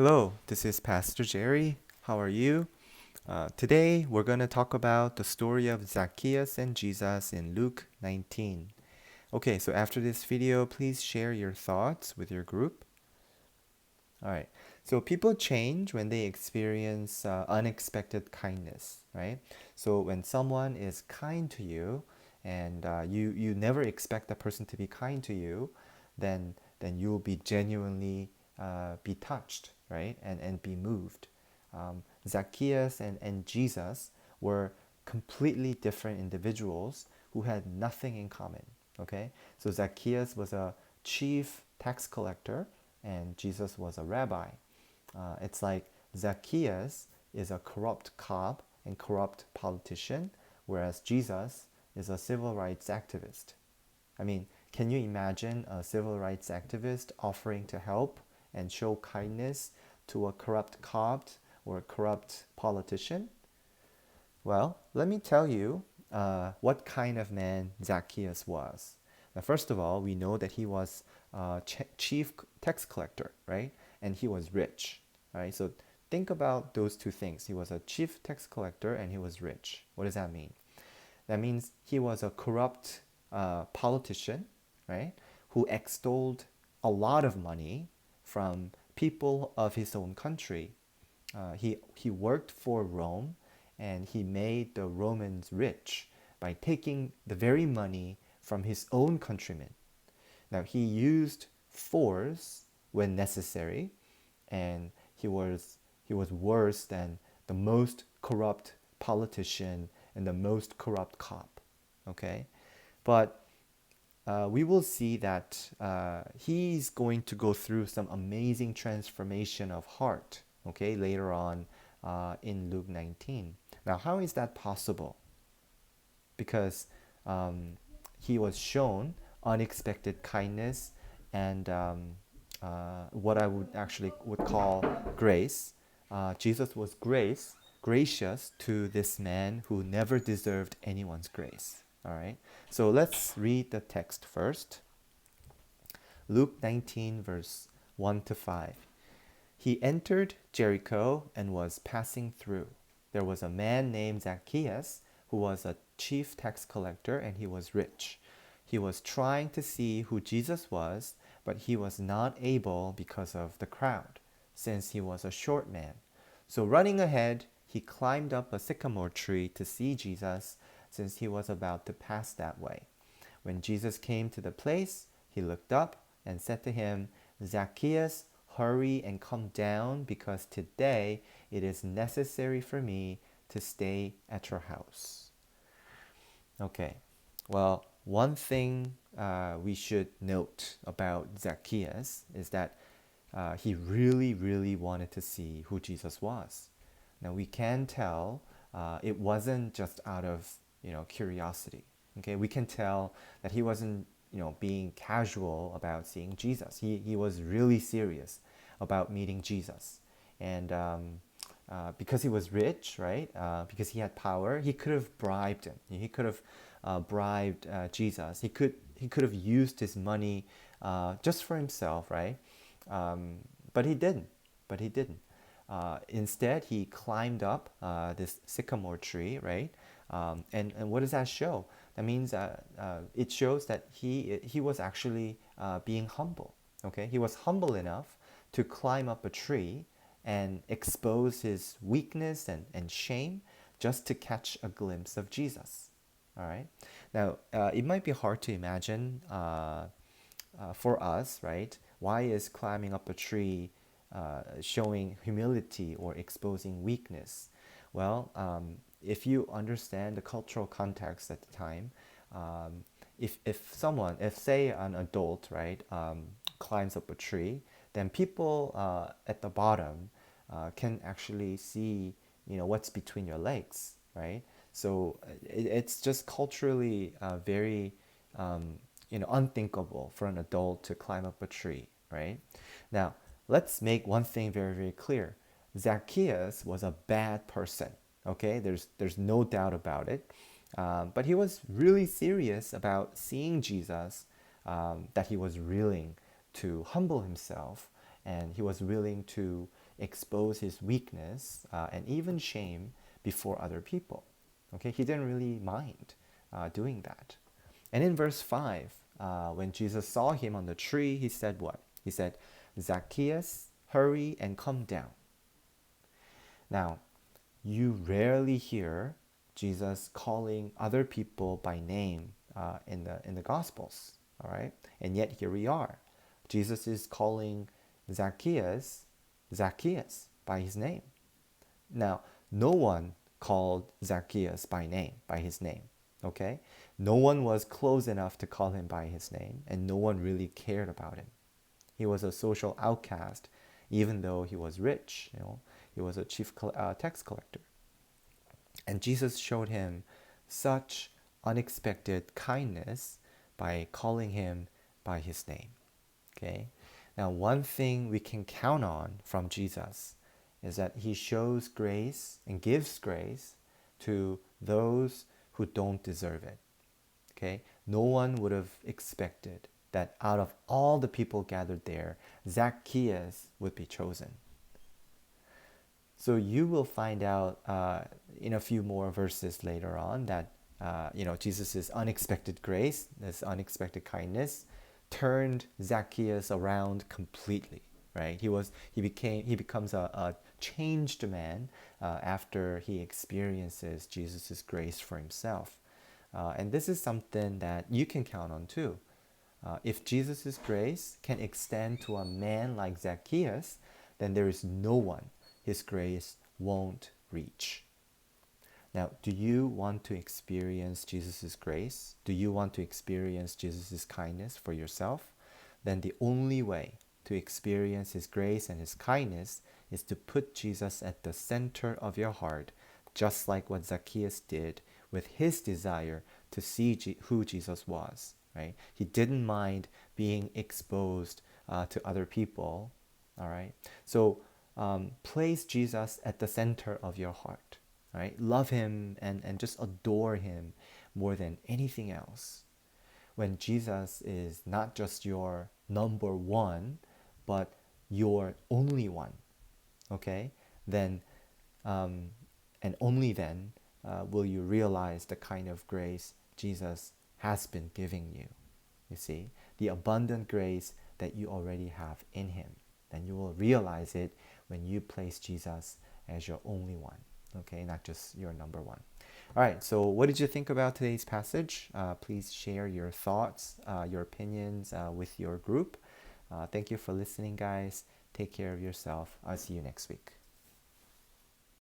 Hello, this is Pastor Jerry. How are you? Today we're going to talk about the story of Zacchaeus and Jesus in Luke 19. Okay, so after this video, please share your thoughts with your group. All right, so people change when they experience unexpected kindness, right? So when someone is kind to you and you never expect that person to be kind to you, then you'll be genuinely be touched, right? And be moved. Zacchaeus and Jesus were completely different individuals who had nothing in common. Okay, so Zacchaeus was a chief tax collector, and Jesus was a rabbi. It's like Zacchaeus is a corrupt cop and corrupt politician, whereas Jesus is a civil rights activist. I mean, can you imagine a civil rights activist offering to help and show kindness to a corrupt cop or a corrupt politician? Well, let me tell you what kind of man Zacchaeus was. Now, first of all, we know that he was chief tax collector, right? And he was rich, right? So think about those two things. He was a chief tax collector and he was rich. What does that mean? That means he was a corrupt politician, right? Who extolled a lot of money from people of his own country. He worked for Rome and he made the Romans rich by taking the very money from his own countrymen. Now, he used force when necessary, and he was worse than the most corrupt politician and the most corrupt cop. Okay, but we will see that he's going to go through some amazing transformation of heart. Okay, later on in Luke 19. Now, how is that possible? Because he was shown unexpected kindness and what I would actually would call grace. Jesus was gracious to this man who never deserved anyone's grace. All right. So let's read the text first. Luke 19 verse 1 to 5. He entered Jericho and was passing through. There was a man named Zacchaeus who was a chief tax collector and he was rich. He was trying to see who Jesus was, but he was not able because of the crowd, since he was a short man. So running ahead, he climbed up a sycamore tree to see Jesus, since he was about to pass that way. When Jesus came to the place, he looked up and said to him, Zacchaeus, hurry and come down, because today it is necessary for me to stay at your house. Okay, well, one thing we should note about Zacchaeus is that he really, really wanted to see who Jesus was. Now we can tell it wasn't just out of curiosity. Okay, we can tell that he wasn't being casual about seeing Jesus. He was really serious about meeting Jesus, and because he was rich, right? Because he had power, he could have bribed him. He could have bribed Jesus. He could have used his money just for himself, right? But he didn't. But he didn't. Instead, he climbed up this sycamore tree, right? And what does that show? That means it shows that he was actually being humble. Okay, he was humble enough to climb up a tree and expose his weakness and shame just to catch a glimpse of Jesus. All right. Now, it might be hard to imagine for us, right? Why is climbing up a tree showing humility or exposing weakness? Well, if you understand the cultural context at the time, if say an adult, right, climbs up a tree, then people at the bottom can actually see, what's between your legs, right? So it's just culturally very, unthinkable for an adult to climb up a tree, right? Now, let's make one thing very, very clear. Zacchaeus was a bad person. Okay, there's no doubt about it. But he was really serious about seeing Jesus. That he was willing to humble himself, and he was willing to, expose his weakness and even shame before other people. Okay, he didn't really mind doing that. And in verse 5, when Jesus saw him on the tree, he said what? He said, Zacchaeus, hurry and come down. Now, you rarely hear Jesus calling other people by name in the Gospels, all right? And yet here we are. Jesus is calling Zacchaeus, Zacchaeus by his name. Now, no one called Zacchaeus by name, by his name, okay? No one was close enough to call him by his name, and no one really cared about him. He was a social outcast, even though he was rich. He was a chief tax collector. And Jesus showed him such unexpected kindness by calling him by his name. Okay? Now, one thing we can count on from Jesus is that he shows grace and gives grace to those who don't deserve it. Okay? No one would have expected that out of all the people gathered there, Zacchaeus would be chosen. So you will find out in a few more verses later on that Jesus' unexpected grace, this unexpected kindness, turned Zacchaeus around completely. Right? He becomes a changed man after he experiences Jesus' grace for himself. And this is something that you can count on too. If Jesus' grace can extend to a man like Zacchaeus, then there is no one his grace won't reach. Now, do you want to experience Jesus' grace? Do you want to experience Jesus' kindness for yourself? Then the only way to experience his grace and his kindness is to put Jesus at the center of your heart, just like what Zacchaeus did with his desire to see who Jesus was. Right? He didn't mind being exposed to other people. All right. So place Jesus at the center of your heart. Right? Love him and just adore him more than anything else. When Jesus is not just your number one, but your only one. Okay? Then and only then will you realize the kind of grace Jesus has been giving you. You see, the abundant grace that you already have in him. Then you will realize it when you place Jesus as your only one, okay, not just your number one. All right, so what did you think about today's passage? Please share your thoughts, your opinions with your group. Thank you for listening, guys. Take care of yourself. I'll see you next week.